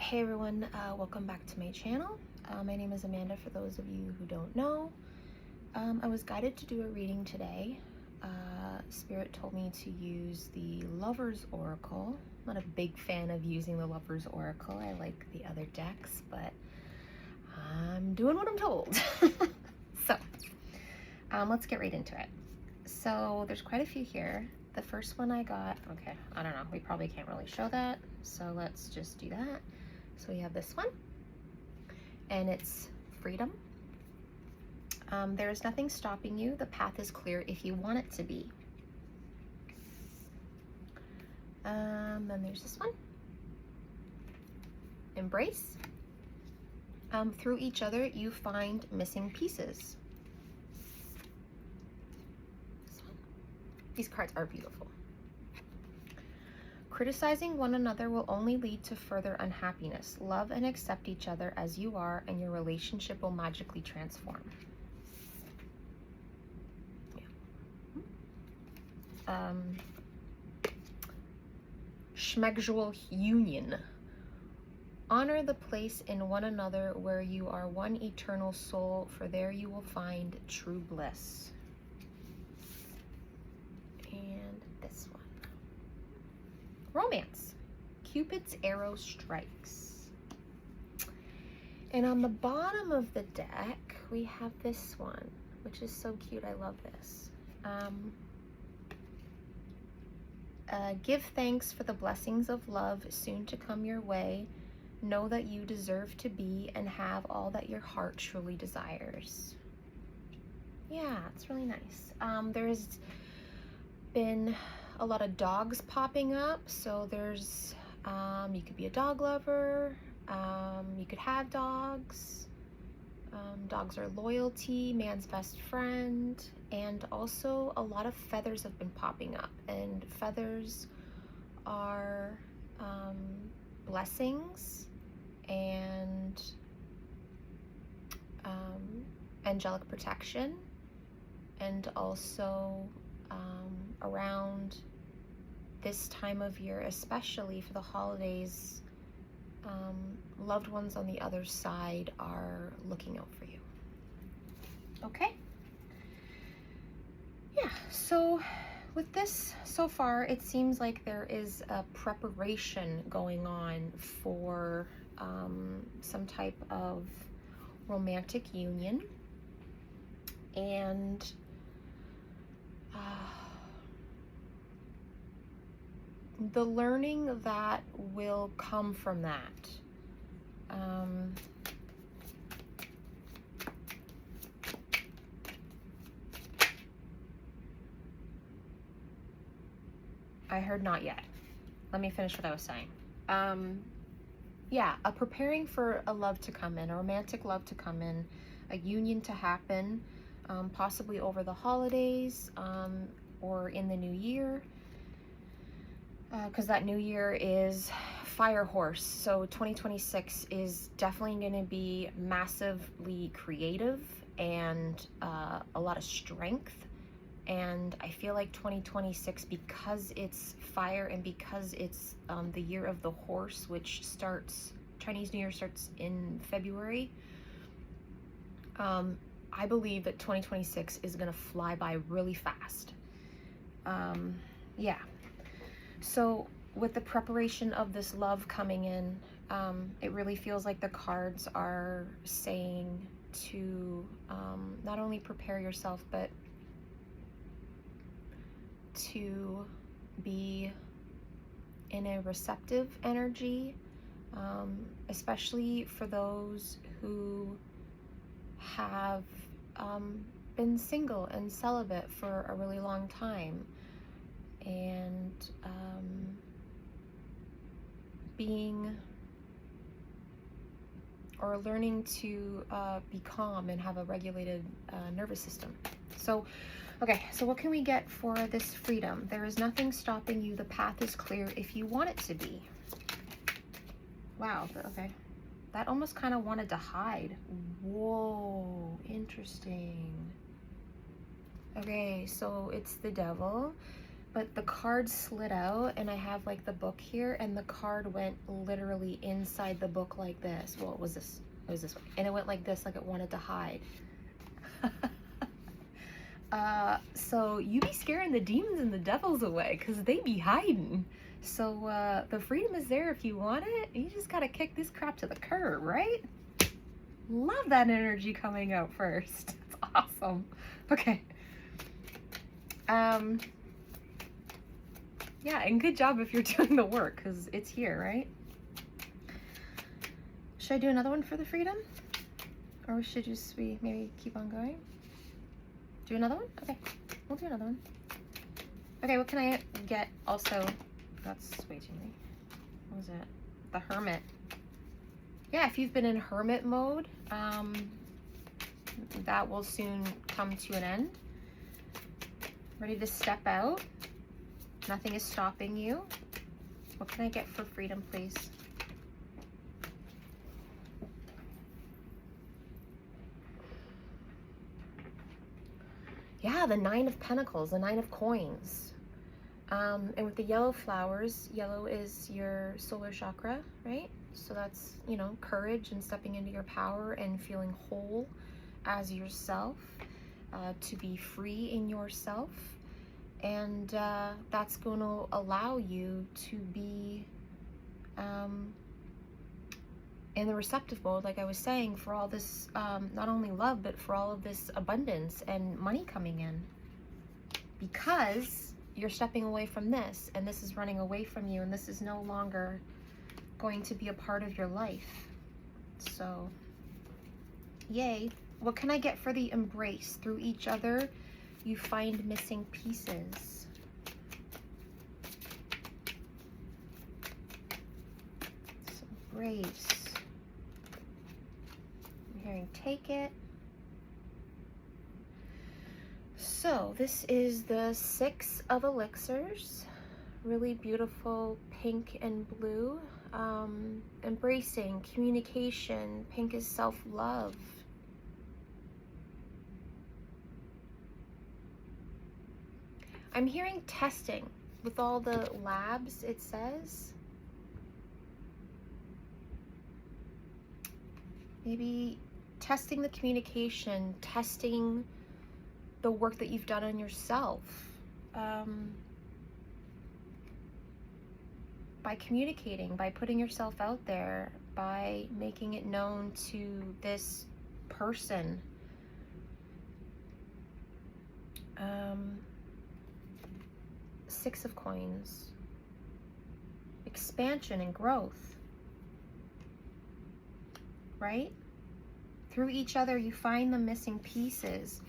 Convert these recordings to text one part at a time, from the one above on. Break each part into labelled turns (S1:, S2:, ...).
S1: Hey everyone, welcome back to my channel. My name is Amanda for those of you who don't know. I was guided to do a reading today. Spirit told me to use the Lover's Oracle. I'm not a big fan of using the Lover's Oracle. I like the other decks, but I'm doing what I'm told. So, let's get right into it. So there's quite a few here. The first one I got, okay, I don't know, we probably can't really show that, so let's just do that. So we have this one, and it's freedom. There is nothing stopping you. The path is clear if you want it to be. Then there's this one, embrace. Through each other, you find missing pieces. This one. These cards are beautiful. Criticizing one another will only lead to further unhappiness. Love and accept each other as you are, and your relationship will magically transform. Yeah. Schmegual union. Honor the place in one another where you are one eternal soul, for there you will find true bliss. And this one. Romance. Cupid's arrow strikes. And on the bottom of the deck, we have this one, which is so cute. I love this. Give thanks for the blessings of love soon to come your way. Know that you deserve to be and have all that your heart truly desires. Yeah, it's really nice. There's been a lot of dogs popping up, so there's you could be a dog lover, you could have dogs. Dogs are loyalty, man's best friend, and also a lot of feathers have been popping up, and feathers are blessings and angelic protection, and also around this time of year, especially for the holidays, loved ones on the other side are looking out for you. Okay? Yeah, so with this so far, it seems like there is a preparation going on for some type of romantic union, and the learning that will come from that. I heard not yet. Let me finish what I was saying. Yeah, preparing for a love to come in, a romantic love to come in, a union to happen, possibly over the holidays or in the new year. Because that new year is fire horse, so 2026 is definitely going to be massively creative and a lot of strength. And I feel like 2026, because it's fire and because it's the year of the horse, which starts, Chinese New Year starts in February, I believe that 2026 is going to fly by really fast. Yeah. So with the preparation of this love coming in, it really feels like the cards are saying to not only prepare yourself, but to be in a receptive energy, especially for those who have been single and celibate for a really long time, and being or learning to be calm and have a regulated nervous system. So, okay, so what can we get for this freedom? There is nothing stopping you. The path is clear if you want it to be. Wow, okay. That almost kind of wanted to hide. Whoa, interesting. Okay, so it's the devil. but the card slid out, and I have like the book here, and the card went literally inside the book like this. Well, it was this way, and it went like this, like it wanted to hide. So you be scaring the demons and the devils away, because they be hiding. So the freedom is there if you want it. You just gotta kick this crap to the curb, right? Love that energy coming out first. It's awesome. Okay. Yeah, and good job if you're doing the work, because it's here, right? Should I do another one for the freedom? Or should we maybe keep on going? Do another one? Okay, we'll do another one. Okay, what can I get also? That's way too many. What was it? The Hermit. Yeah, if you've been in hermit mode, that will soon come to an end. Ready to step out. Nothing is stopping you. What can I get for freedom, please? Yeah, the Nine of Pentacles, the Nine of Coins. And with the yellow flowers, yellow is your solar chakra, right? So that's, you know, courage and stepping into your power and feeling whole as yourself, to be free in yourself. And that's going to allow you to be in the receptive mode, like I was saying, for all this, not only love, but for all of this abundance and money coming in. Because you're stepping away from this, and this is running away from you, and this is no longer going to be a part of your life. So, yay. What can I get for the embrace? Through each other, you find missing pieces. So, embrace. I'm hearing take it. So this is the Six of Elixirs. Really beautiful pink and blue. Embracing, communication. Pink is self-love. I'm hearing testing with all the labs, it says. Maybe testing the communication, testing the work that you've done on yourself. By communicating, by putting yourself out there, by making it known to this person. Six of Coins. Expansion and growth. Right? Through each other, you find the missing pieces.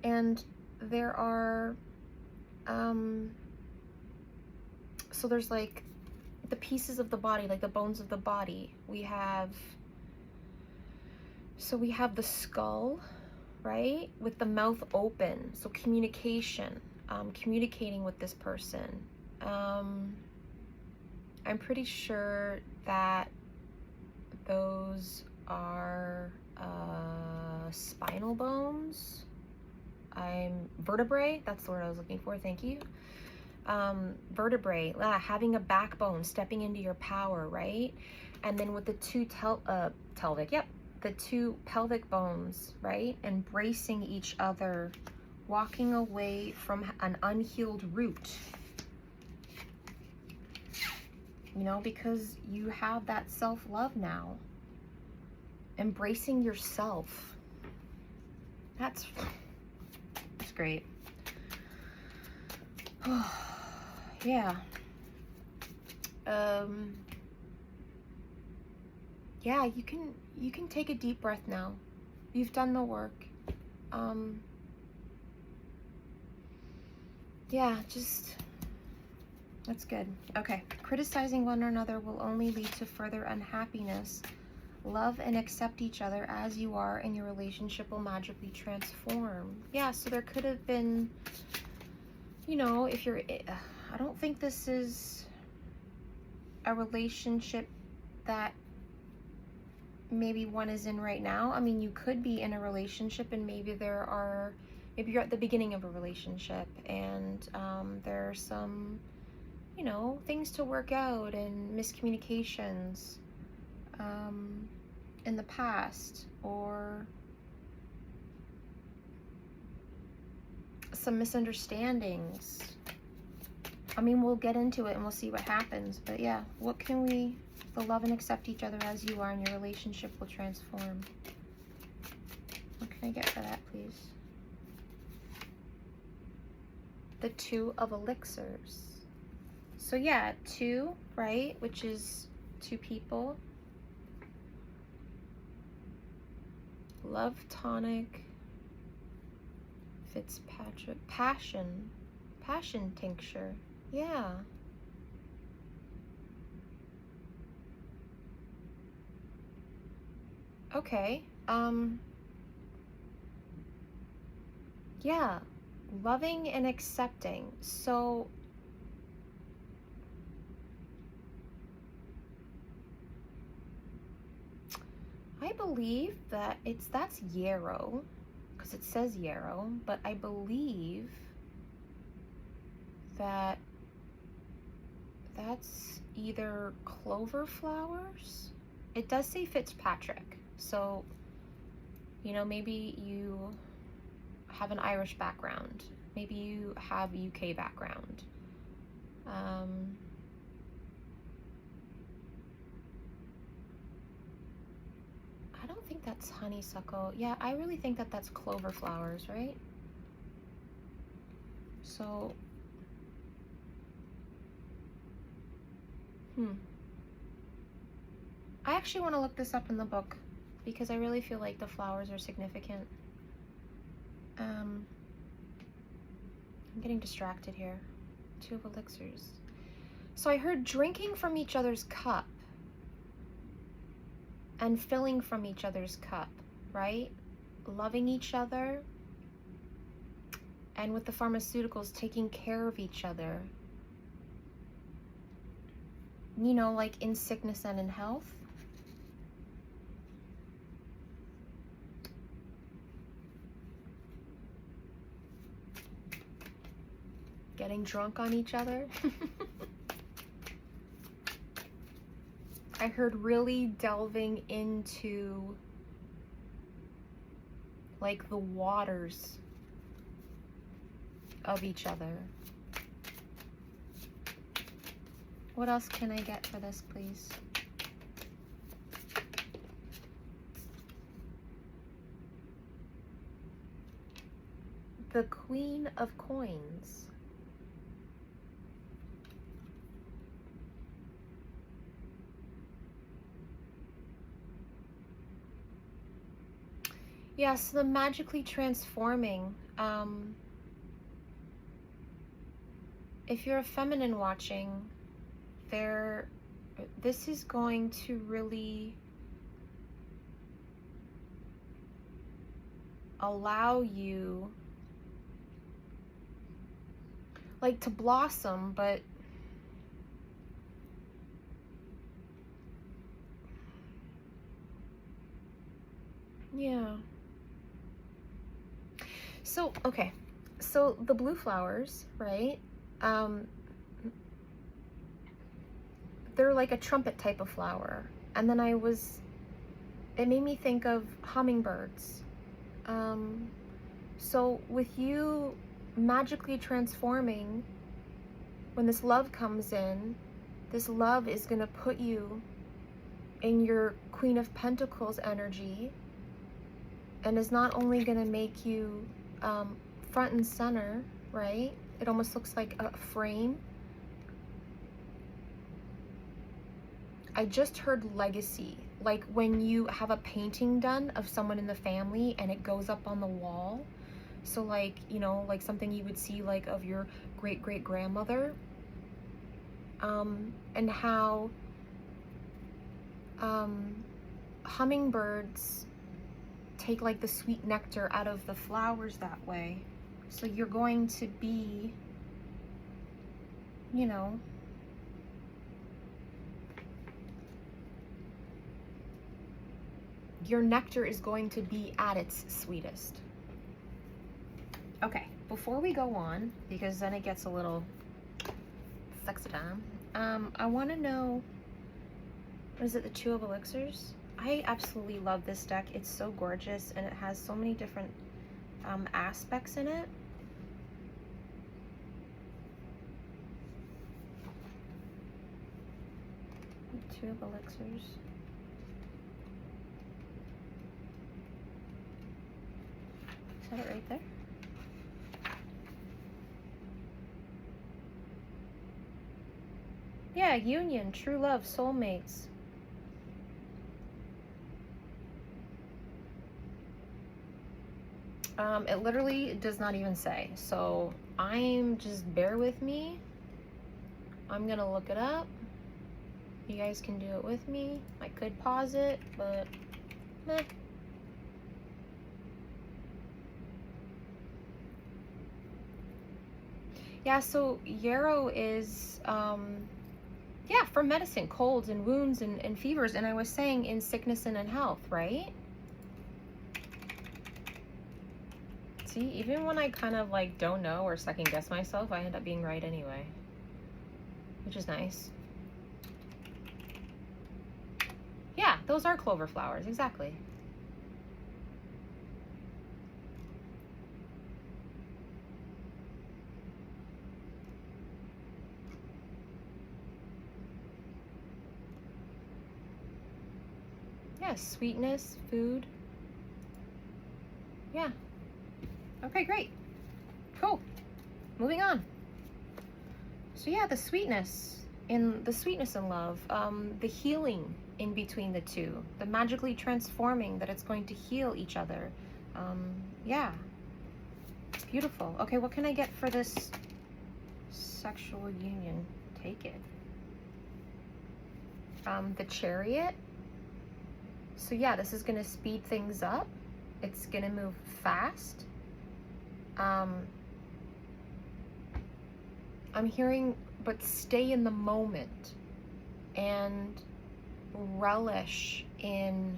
S1: And there are, so there's like the pieces of the body, like the bones of the body. We have the skull, right? With the mouth open. So communication, communicating with this person. I'm pretty sure that those are spinal bones. Vertebrae, that's the word I was looking for, thank you. Vertebrae, having a backbone, stepping into your power, right? And then with the two the two pelvic bones, right? Embracing each other, walking away from an unhealed root. You know, because you have that self-love now. Embracing yourself. That's great. Yeah. Yeah, you can take a deep breath now. You've done the work. Yeah, just that's good. Okay. Criticizing one another will only lead to further unhappiness. Love and accept each other as you are, and your relationship will magically transform. Yeah, so there could have been, you know, if you're, I don't think this is a relationship that maybe one is in right now. I mean, you could be in a relationship and maybe there are maybe you're at the beginning of a relationship and there are some, you know, things to work out and miscommunications in the past, or some misunderstandings. I mean, we'll get into it and we'll see what happens, but yeah, what can we, the love and accept each other as you are, and your relationship will transform. What can I get for that, please? The Two of Elixirs. So yeah, two, right, which is two people. Love tonic, Fitzpatrick, passion tincture. Yeah. Okay. Yeah, loving and accepting. So I believe that that's yarrow, because it says yarrow, but I believe that that's either clover flowers. It does say Fitzpatrick, so, you know, maybe you have an Irish background, maybe you have a UK background. I don't think that's honeysuckle. Yeah, I really think that that's clover flowers, right? So, I actually want to look this up in the book because I really feel like the flowers are significant. I'm getting distracted here. Two of Elixirs. So I heard drinking from each other's cup and filling from each other's cup, right? Loving each other, and with the pharmaceuticals, taking care of each other. You know, like in sickness and in health. Getting drunk on each other. I heard really delving into like the waters of each other. What else can I get for this, please? The Queen of Coins. Yes, the magically transforming. If you're a feminine watching, this is going to really allow you like to blossom, but yeah. So, okay. So the blue flowers, right? They're like a trumpet type of flower. And then it made me think of hummingbirds. So with you magically transforming, when this love comes in, this love is going to put you in your Queen of Pentacles energy, and is not only going to make you front and center, right? It almost looks like a frame. I just heard legacy, like when you have a painting done of someone in the family and it goes up on the wall. So like, you know, like something you would see like of your great-great-grandmother, and how hummingbirds take like the sweet nectar out of the flowers that way. So you're going to be, you know, your nectar is going to be at its sweetest. Okay, before we go on, because then it gets a little sexy time, I want to know, what is it, the Two of Elixirs? I absolutely love this deck. It's so gorgeous, and it has so many different aspects in it. Two of Elixirs. Is that it right there? Yeah, union, true love, soulmates. It literally does not even say. So just bear with me. I'm gonna look it up. You guys can do it with me. I could pause it, but meh. Yeah, so yarrow is, yeah, for medicine, colds and wounds and fevers. And I was saying in sickness and in health, right? See, even when I kind of like don't know or second guess myself, I end up being right anyway, which is nice. Yeah, those are clover flowers, exactly. Yeah, sweetness, food. Yeah. Okay, great. Cool. Moving on. So yeah, the sweetness in love, the healing in between the two, the magically transforming that it's going to heal each other. Yeah, it's beautiful. Okay, what can I get for this sexual union? Take it. The Chariot. So yeah, this is gonna speed things up. It's gonna move fast. I'm hearing, but stay in the moment and relish in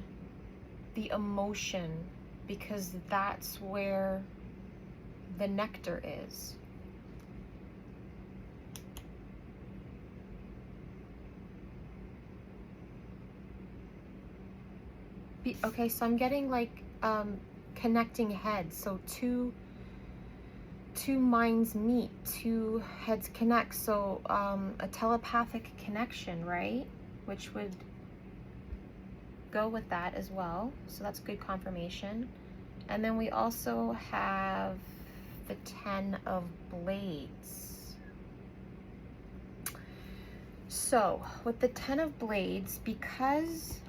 S1: the emotion, because that's where the nectar is. Okay, so I'm getting like connecting heads. So two minds meet, two heads connect. So a telepathic connection, right? Which would go with that as well. So that's good confirmation. And then we also have the 10 of Blades. So with the 10 of Blades, because,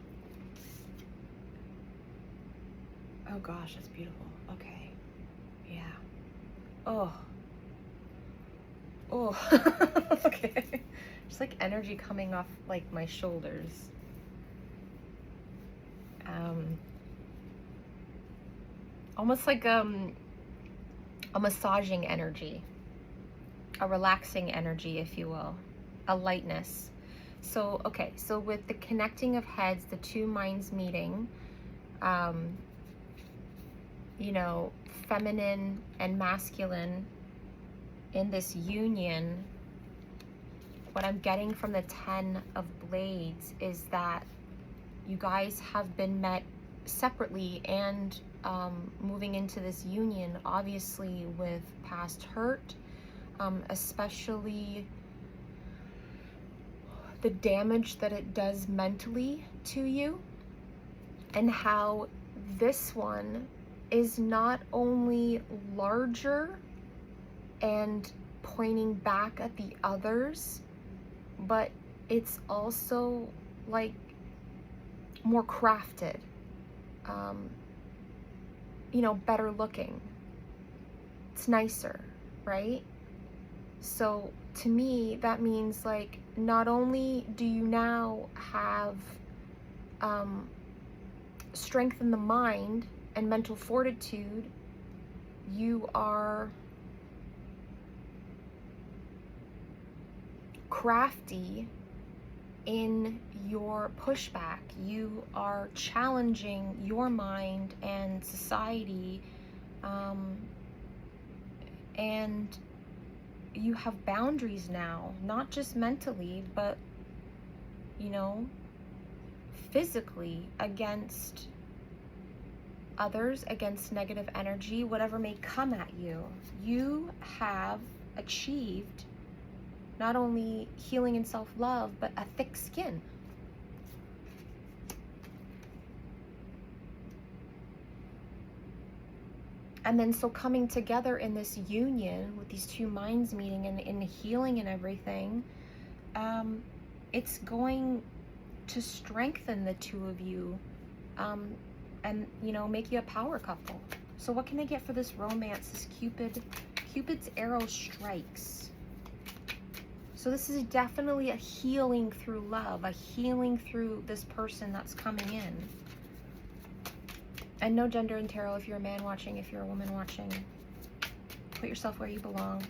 S1: oh gosh, that's beautiful. Okay. Yeah. Oh. Okay. Just like energy coming off like my shoulders. Almost like a massaging energy, a relaxing energy, if you will, a lightness. So okay, so with the connecting of heads, the two minds meeting, you know, feminine and masculine in this union, what I'm getting from the 10 of Blades is that you guys have been met separately and moving into this union, obviously with past hurt, especially the damage that it does mentally to you, and how this one is not only larger and pointing back at the others, but it's also like more crafted, you know, better looking. It's nicer, right? So to me, that means like, not only do you now have strength in the mind and mental fortitude, you are crafty in your pushback. You are challenging your mind and society And you have boundaries now, not just mentally, but, you know, physically, against others, against negative energy, whatever may come at you. You have achieved not only healing and self-love, but a thick skin. And then so coming together in this union with these two minds meeting and in healing and everything, it's going to strengthen the two of you, and, you know, make you a power couple. So what can I get for this romance? This Cupid's arrow strikes. So this is definitely a healing through love, a healing through this person that's coming in. And no gender in tarot. If you're a man watching, if you're a woman watching, put yourself where you belong.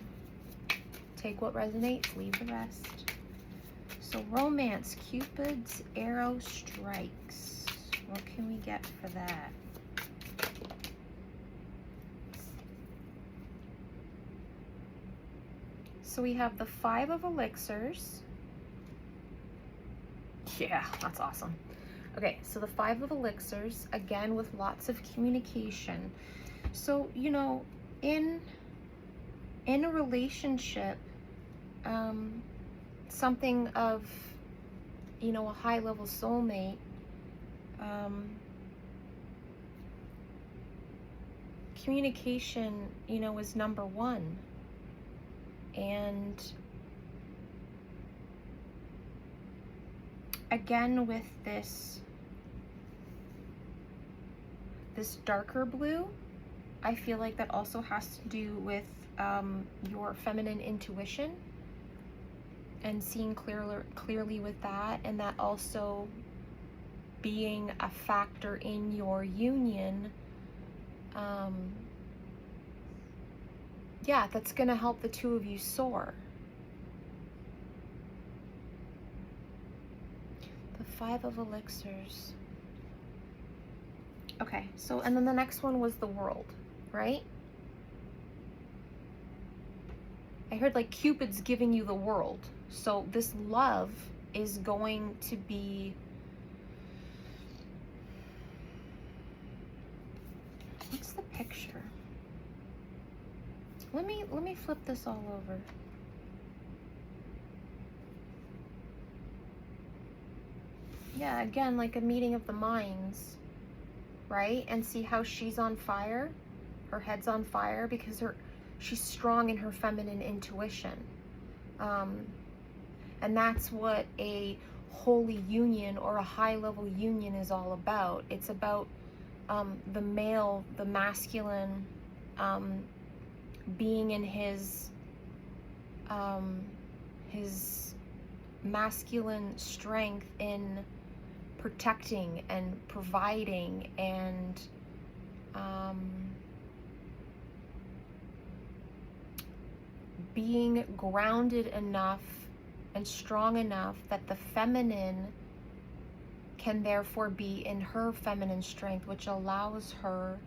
S1: Take what resonates, leave the rest. So romance, Cupid's arrow strikes. What can we get for that? So we have the 5 of elixirs. Yeah, that's awesome. Okay, so the 5 of elixirs, again, with lots of communication. So, you know, in a relationship, something of, you know, a high-level soulmate, communication, you know, is number one. And again, with this darker blue, I feel like that also has to do with your feminine intuition and seeing clearly with that, and that also being a factor in your union. Yeah, that's going to help the two of you soar. The 5 of elixirs. Okay, so, and then the next one was the world, right? I heard like Cupid's giving you the world. So this love is going to be, what's the picture? Let me flip this all over. Yeah, again, like a meeting of the minds, right? And see how she's on fire, her head's on fire, because she's strong in her feminine intuition. And that's what a holy union or a high-level union is all about. It's about the male, the masculine, being in his masculine strength in protecting and providing and being grounded enough and strong enough that the feminine can therefore be in her feminine strength, which allows her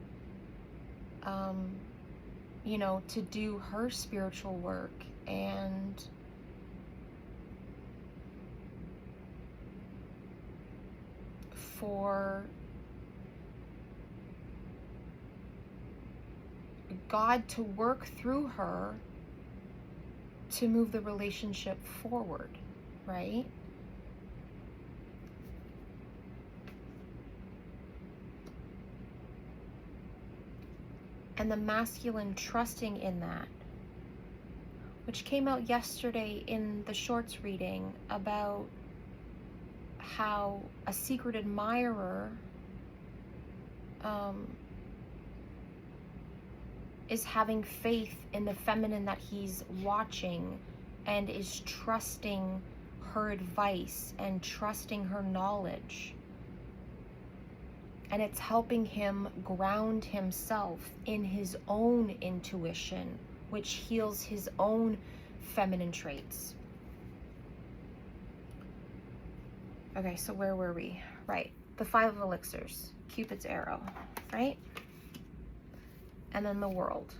S1: you know, to do her spiritual work and for God to work through her to move the relationship forward, right? And the masculine trusting in that, which came out yesterday in the shorts reading about how a secret admirer is having faith in the feminine that he's watching and is trusting her advice and trusting her knowledge. And it's helping him ground himself in his own intuition, which heals his own feminine traits. Okay, so where were we? Right, the 5 of elixirs, Cupid's arrow, right? And then the world.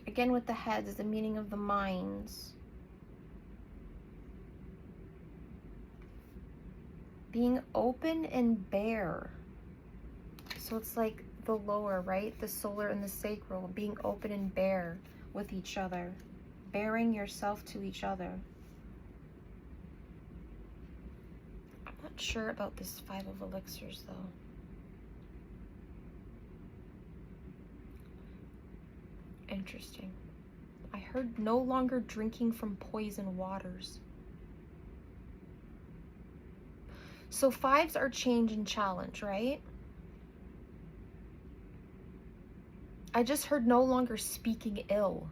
S1: Again, with the heads, the meaning of the minds. Being open and bare. So it's like the lower, right? The solar and the sacral. Being open and bare with each other. Bearing yourself to each other. I'm not sure about this 5 of elixirs, though. Interesting. I heard no longer drinking from poison waters. So 5s are change and challenge, right? I just heard no longer speaking ill.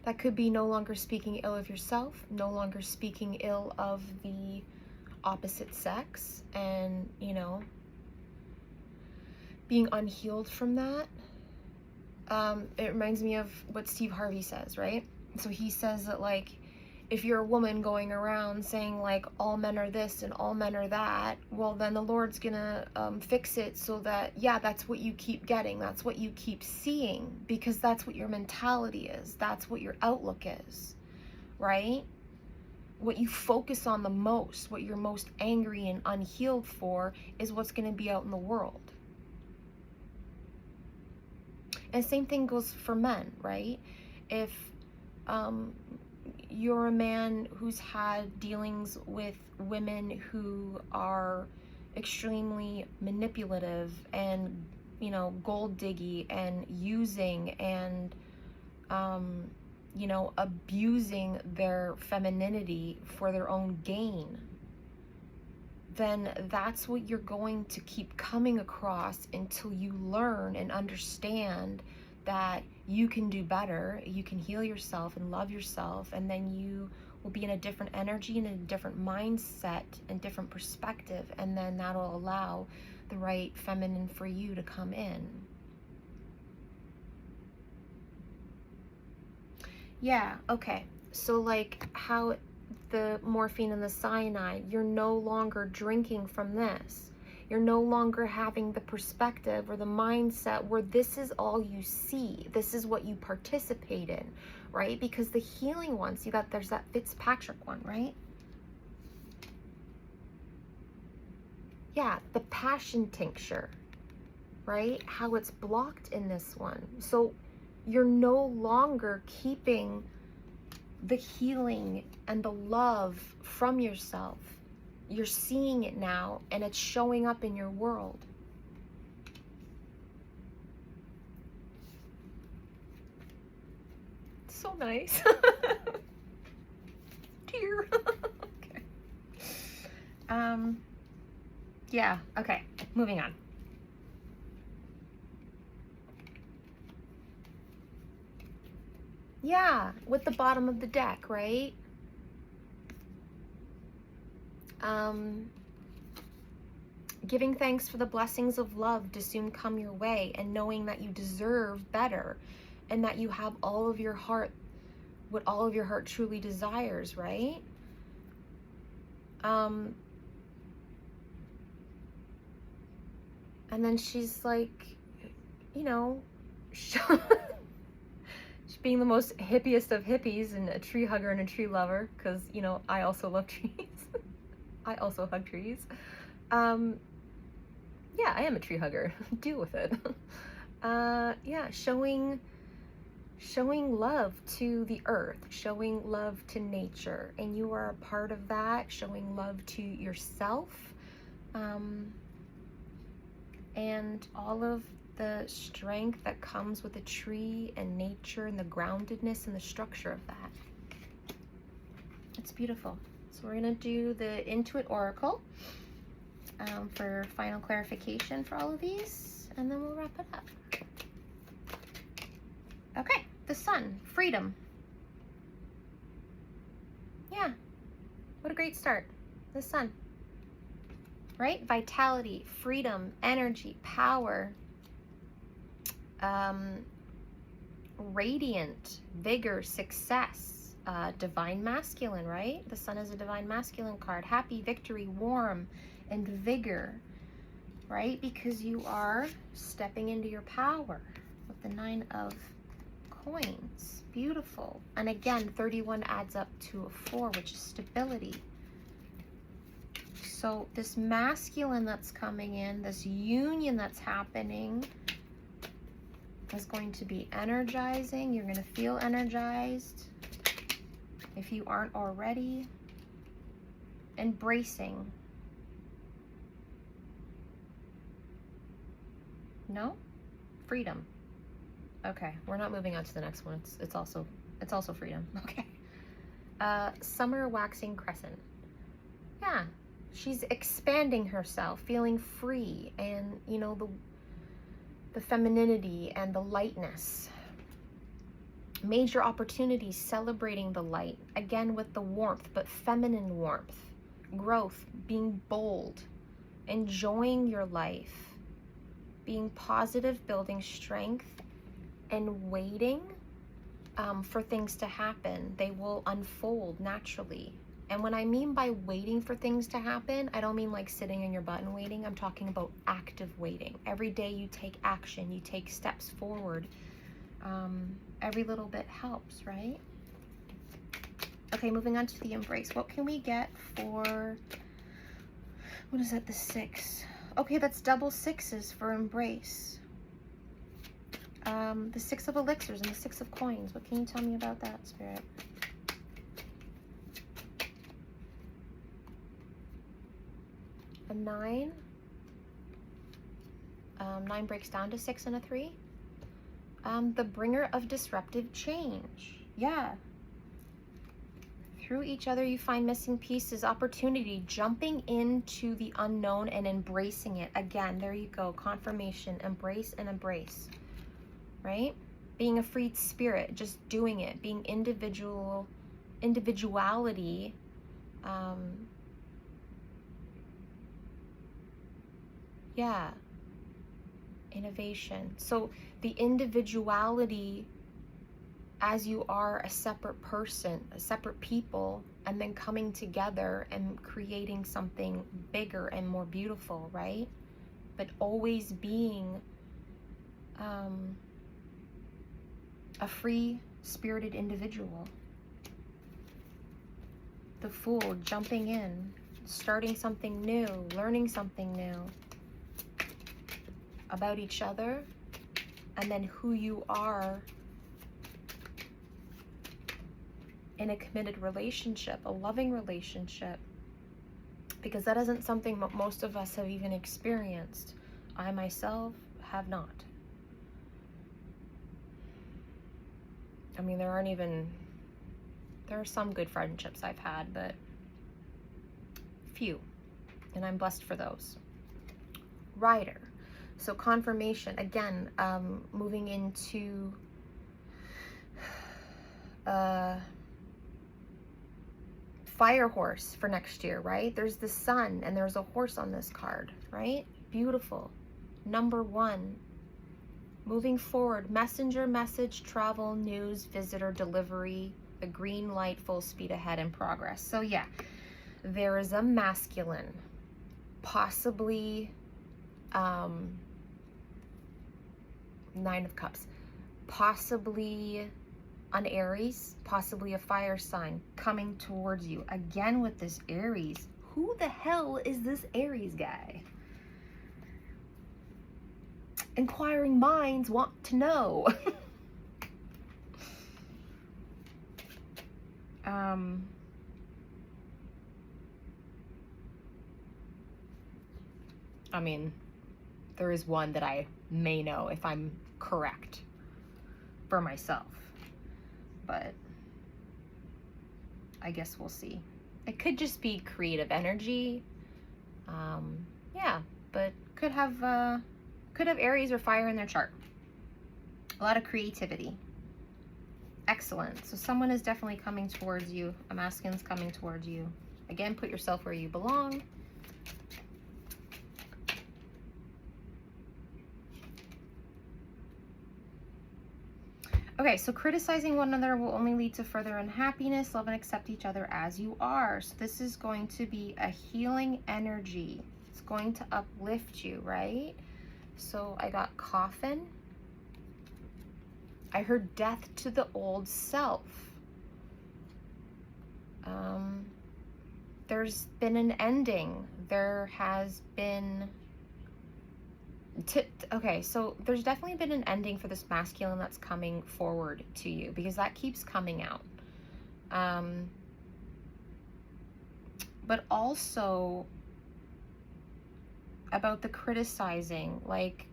S1: That could be no longer speaking ill of yourself, no longer speaking ill of the opposite sex, and, you know, being unhealed from that. It reminds me of what Steve Harvey says, right? So he says that, like, if you're a woman going around saying, like, all men are this and all men are that, well, then the Lord's gonna fix it so that, yeah, that's what you keep getting. That's what you keep seeing, because that's what your mentality is. That's what your outlook is, right? What you focus on the most, what you're most angry and unhealed for, is what's gonna be out in the world. And same thing goes for men, right? If you're a man who's had dealings with women who are extremely manipulative and, you know, gold diggy and using and, you know, abusing their femininity for their own gain, then that's what you're going to keep coming across until you learn and understand that you can do better, you can heal yourself and love yourself, and then you will be in a different energy and a different mindset and different perspective, and then that'll allow the right feminine for you to come in. Yeah, okay. So like how the morphine and the cyanide, you're no longer drinking from this. You're no longer having the perspective or the mindset where this is all you see. This is what you participate in, right? Because the healing ones, there's that Fitzpatrick one, right? Yeah, the passion tincture, right? How it's blocked in this one. So you're no longer keeping the healing and the love from yourself. You're seeing it now, and it's showing up in your world. So nice. Tear. Okay. Yeah, okay. Moving on. Yeah, with the bottom of the deck, right? Giving thanks for the blessings of love to soon come your way, and knowing that you deserve better, and that you have all of your heart, what all of your heart truly desires, right? And then she's like, you know, she's being the most hippiest of hippies and a tree hugger and a tree lover, because, you know, I also love trees. I also hug trees. Yeah, I am a tree hugger. Deal with it. Yeah, showing love to the earth, showing love to nature, and you are a part of that, showing love to yourself, and all of the strength that comes with a tree and nature and the groundedness and the structure of that. It's beautiful. So we're going to do the Intuit Oracle for final clarification for all of these, and then we'll wrap it up. Okay, the Sun, freedom. Yeah, what a great start. The Sun, right? Vitality, freedom, energy, power, radiant, vigor, success. Divine masculine, right? The Sun is a divine masculine card. Happy, victory, warm, and vigor. right? Because you are stepping into your power with the 9 of coins. Beautiful. And again, 31 adds up to a 4, which is stability. So this masculine that's coming in, this union that's happening, is going to be energizing. You're going to feel energized if you aren't already. Embracing. No? Freedom. Okay, we're not moving on to the next one. It's also freedom. Okay. Summer waxing crescent. Yeah, she's expanding herself, feeling free, and you know, the femininity and the lightness. Major opportunities, celebrating the light, again with the warmth, but feminine warmth. Growth, being bold, enjoying your life, being positive, building strength, and waiting for things to happen. They will unfold naturally. And when I mean by waiting for things to happen, I don't mean like sitting in your butt and waiting. I'm talking about active waiting. Every day you take action, you take steps forward. Every little bit helps, right? Okay, moving on to the embrace. What can we get for, what is that, the 6? Okay, that's double 6s for embrace. The 6 of elixirs and the 6 of coins. What can you tell me about that, Spirit? A 9. 9 breaks down to 6 and a 3. The bringer of disruptive change. Yeah. Through each other you find missing pieces, opportunity, jumping into the unknown and embracing it. Again, there you go, confirmation, embrace and embrace, right? Being a freed spirit, just doing it, being individuality, yeah, innovation. So the individuality as you are a separate person, a separate people, and then coming together and creating something bigger and more beautiful, right? But always being a free spirited individual. The Fool, jumping in, starting something new, learning something new about each other, and then who you are in a committed relationship, a loving relationship, because that isn't something that most of us have even experienced. I myself have not. I mean, there are some good friendships I've had, but few, and I'm blessed for those. Rider. So confirmation, again, moving into fire horse for next year, right? There's the sun and there's a horse on this card, right? Beautiful. Number 1, moving forward, messenger, message, travel, news, visitor, delivery, the green light, full speed ahead, and progress. So yeah, there is a masculine, possibly 9 of Cups, possibly an Aries, possibly a fire sign coming towards you. Again with this Aries. Who the hell is this Aries guy? Inquiring minds want to know. I mean, there is one that I may know if I'm correct for myself, but I guess we'll see. It could just be creative energy. Yeah, but could have Aries or fire in their chart. A lot of creativity. Excellent. So someone is definitely coming towards you. A masculine's coming towards you. Again, put yourself where you belong. Okay, so criticizing one another will only lead to further unhappiness. Love and accept each other as you are. So this is going to be a healing energy. It's going to uplift you, right? So I got coffin. I heard death to the old self. There's been an ending. There has been... okay, so there's definitely been an ending for this masculine that's coming forward to you, because that keeps coming out. But also about the criticizing, like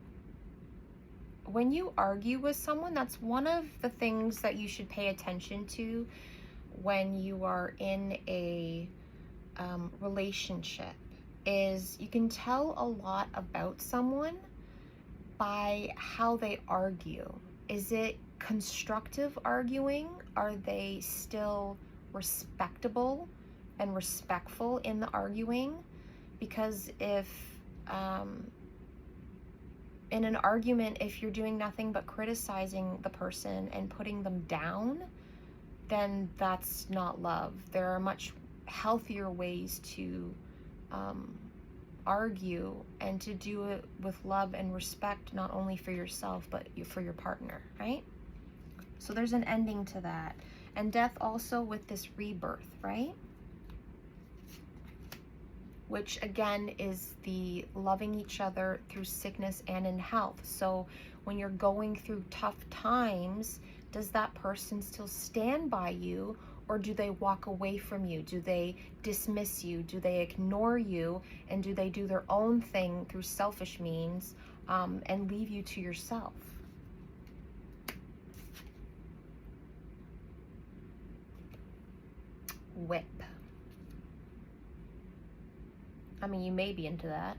S1: when you argue with someone, that's one of the things that you should pay attention to when you are in a relationship, is you can tell a lot about someone by how they argue. Is it constructive arguing? Are they still respectable and respectful in the arguing? Because if in an argument, if you're doing nothing but criticizing the person and putting them down, then that's not love. There are much healthier ways to argue, and to do it with love and respect, not only for yourself, but for your partner, right? So there's an ending to that. And death also with this rebirth, right? Which again is the loving each other through sickness and in health. So when you're going through tough times, does that person still stand by you, or do they walk away from you? Do they dismiss you? Do they ignore you? And do they do their own thing through selfish means and leave you to yourself? Whip. I mean, you may be into that.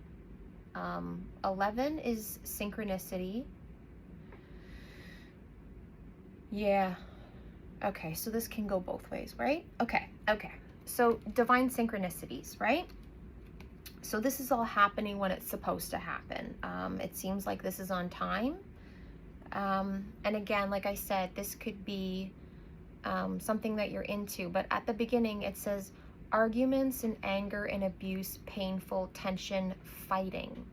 S1: 11 is synchronicity. Yeah. Okay, so this can go both ways, right? Okay. So divine synchronicities, right? So this is all happening when it's supposed to happen. It seems like this is on time. And again, like I said, this could be something that you're into. But at the beginning, it says arguments and anger and abuse, painful, tension, fighting,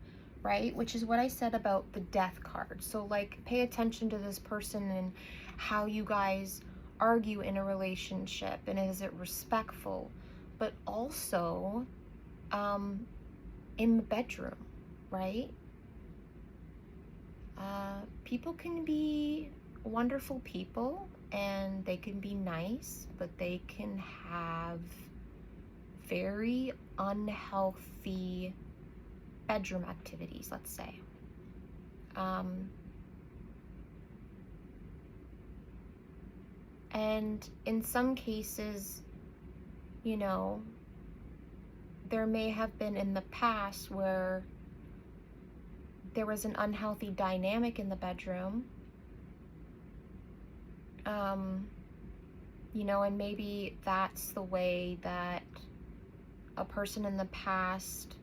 S1: right? Which is what I said about the death card. So like, pay attention to this person and how you guys argue in a relationship, and is it respectful? But also in the bedroom, right? People can be wonderful people and they can be nice, but they can have very unhealthy bedroom activities, let's say. And in some cases, you know, there may have been in the past where there was an unhealthy dynamic in the bedroom, you know, and maybe that's the way that a person in the past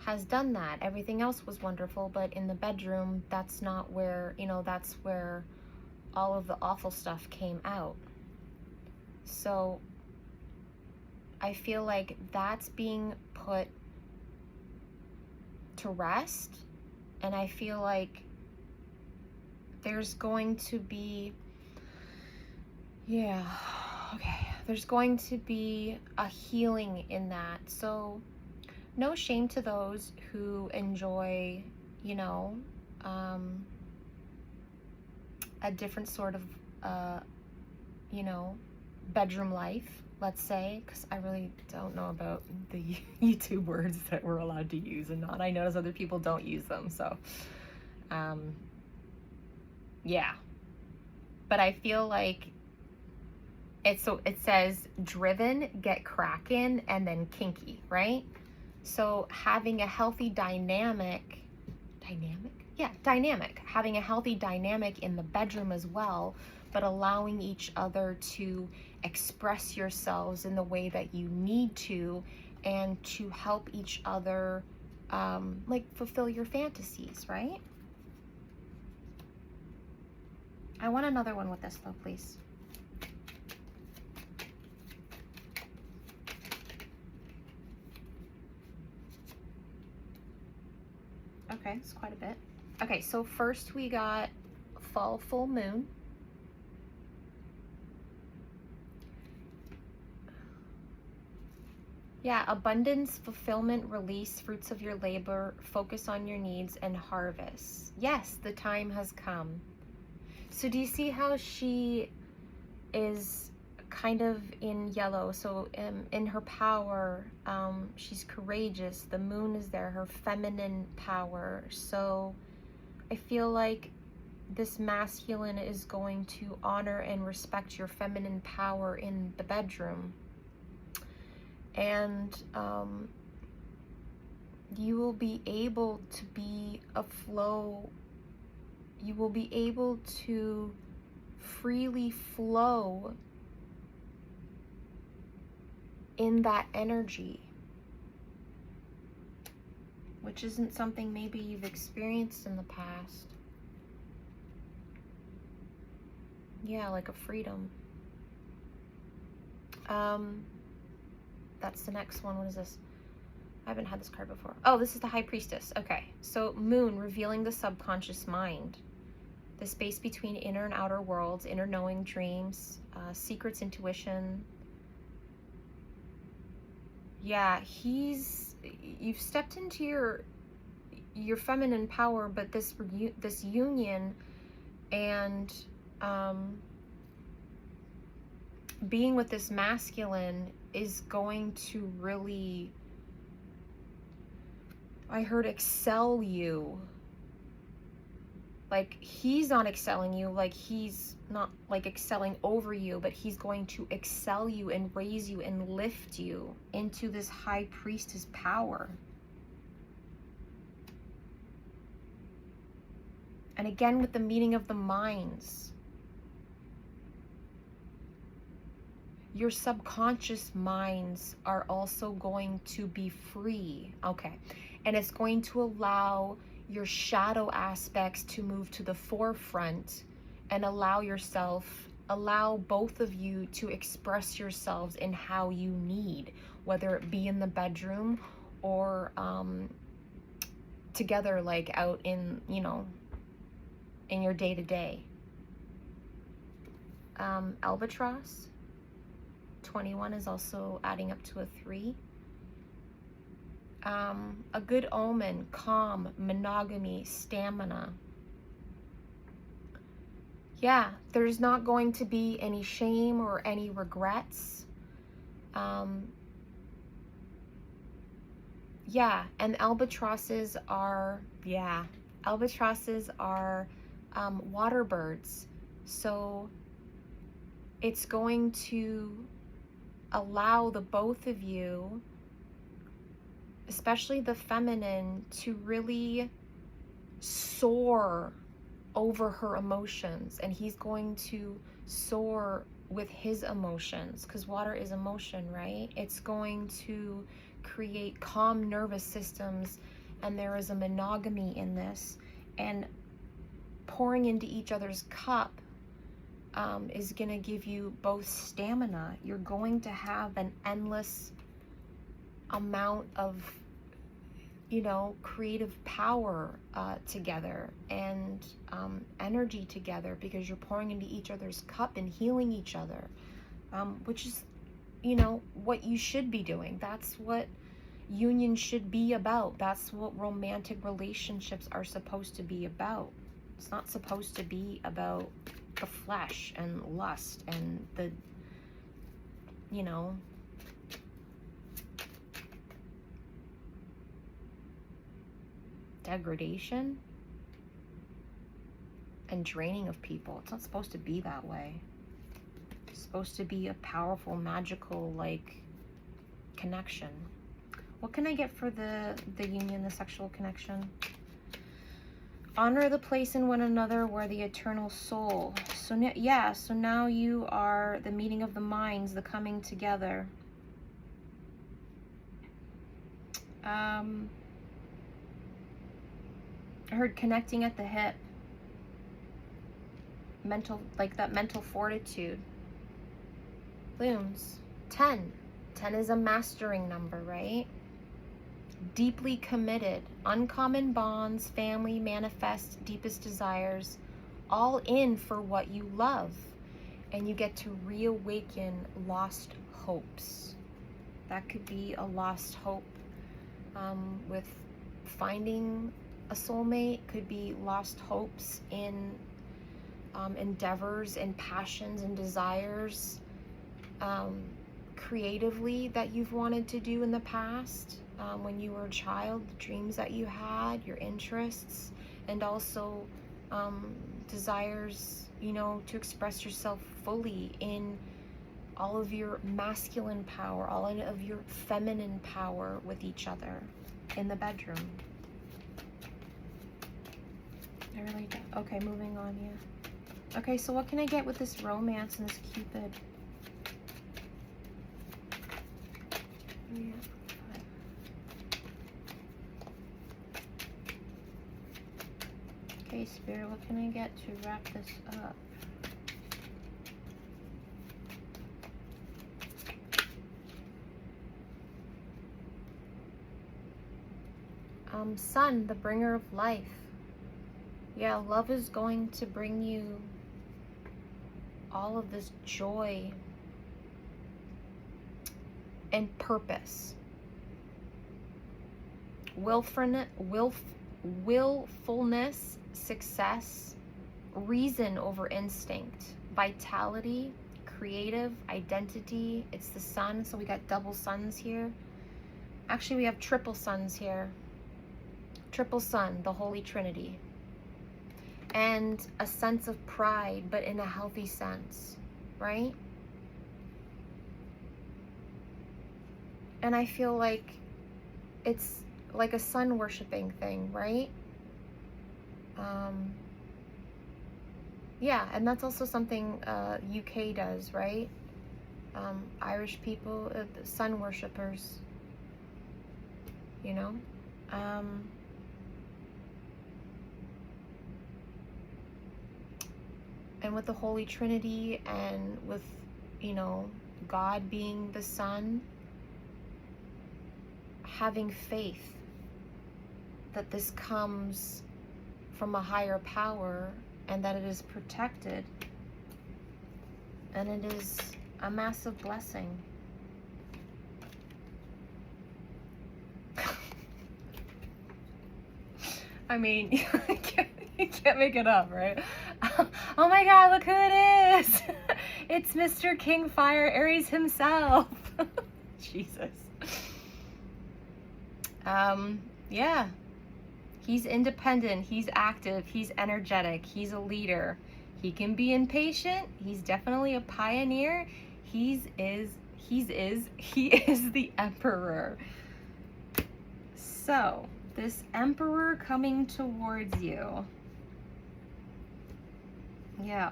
S1: has done that. Everything else was wonderful, but in the bedroom, that's not where, you know, that's where all of the awful stuff came out. So I feel like that's being put to rest, and I feel like there's going to be, there's going to be a healing in that. So no shame to those who enjoy, you know, a different sort of, you know, bedroom life, let's say, because I really don't know about the YouTube words that we're allowed to use and not. I notice other people don't use them, so, yeah. But I feel like it says driven, get crackin', and then kinky, right? So having a healthy dynamic, having a healthy dynamic in the bedroom as well, but allowing each other to express yourselves in the way that you need to, and to help each other like fulfill your fantasies, right? I want another one with this though, please. Okay, it's quite a bit. Okay, so first we got fall full moon. Yeah, abundance, fulfillment, release, fruits of your labor, focus on your needs, and harvest. Yes, the time has come. So do you see how she is kind of in yellow? So in her power, she's courageous. The moon is there, her feminine power. So I feel like this masculine is going to honor and respect your feminine power in the bedroom. And you will be able to be aflow. You will be able to freely flow in that energy, which isn't something maybe you've experienced in the past. Yeah, like a freedom. That's the next one. What is this? I haven't had this card before. Oh, this is the High Priestess. Okay, so moon, revealing the subconscious mind, the space between inner and outer worlds, inner knowing, dreams, secrets, intuition. Yeah, you've stepped into your feminine power, but this union and being with this masculine is going to really, I heard, excel you. Like, he's not excelling you, like he's not like excelling over you, but he's going to excel you and raise you and lift you into this High Priestess power. And again, with the meeting of the minds, your subconscious minds are also going to be free. Okay. And it's going to allow your shadow aspects to move to the forefront and allow both of you to express yourselves in how you need, whether it be in the bedroom or together, like out in, in your day-to-day. Albatross 21 is also adding up to a 3. A good omen, calm, monogamy, stamina. Yeah, there's not going to be any shame or any regrets. Yeah, and albatrosses are water birds. So it's going to allow the both of you, especially the feminine, to really soar over her emotions, and he's going to soar with his emotions, because water is emotion, right? It's going to create calm nervous systems, and there is a monogamy in this, and pouring into each other's cup is going to give you both stamina. You're going to have an endless amount of creative power together, and energy together, because you're pouring into each other's cup and healing each other, which is what you should be doing. That's what union should be about. That's what romantic relationships are supposed to be about. It's not supposed to be about the flesh and lust and the degradation and draining of people. It's not supposed to be that way. It's supposed to be a powerful, magical, connection. What can I get for the union, the sexual connection? Honor the place in one another where the eternal soul. So now you are the meeting of the minds, the coming together. I heard connecting at the hip. That mental fortitude. Blooms. 10. 10 is a mastering number, right? deeply committed, uncommon bonds, family, manifest, deepest desires, all in for what you love. And you get to reawaken lost hopes. That could be a lost hope with finding a soulmate, could be lost hopes in endeavors and passions and desires creatively that you've wanted to do in the past when you were a child, the dreams that you had, your interests, and also desires, you know, to express yourself fully in all of your masculine power, all of your feminine power with each other in the bedroom. I really do. Okay, moving on here. Okay, so what can I get with this romance and this Cupid? Yeah. Okay, Spirit, what can I get to wrap this up? Sun, the bringer of life. Yeah, love is going to bring you all of this joy and purpose. Willfulness, success, reason over instinct, vitality, creative, identity. It's the sun, so we got double suns here. Actually, we have triple suns here. Triple sun, the Holy Trinity. And a sense of pride, but in a healthy sense, right? And I feel like it's like a sun worshiping thing, right? Yeah, and that's also something UK does, right? Irish people, sun worshippers, you know? And with the Holy Trinity and with, you know, God being the sun, having faith that this comes from a higher power and that it is protected and it is a massive blessing. I mean, you can't make it up, right? Oh my God, look who it is! It's Mr. King Fire Aries himself. Jesus. Yeah. He's independent, he's active, he's energetic, he's a leader. He can be impatient, he's definitely a pioneer. He is the Emperor. So, this Emperor coming towards you. Yeah.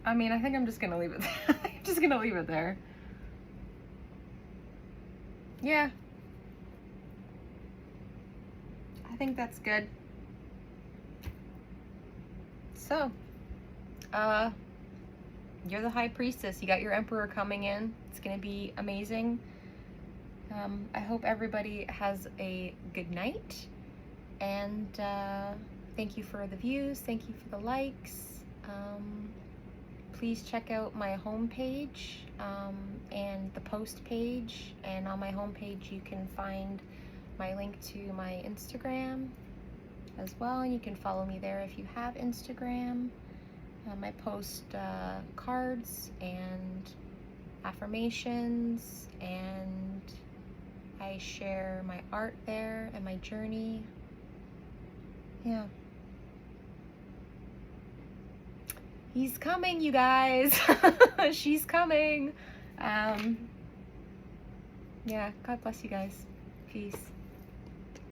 S1: I mean, I think I'm just gonna leave it there. I'm just gonna leave it there. Yeah. I think that's good. So, you're the High Priestess. You got your Emperor coming in. It's gonna be amazing. I hope everybody has a good night. And thank you for the views. Thank you for the likes. Please check out my homepage and the post page. And on my homepage, you can find my link to my Instagram as well. And you can follow me there if you have Instagram. I post cards and affirmations, and I share my art there and my journey. Yeah. He's coming, you guys. She's coming. Yeah, God bless you guys. Peace.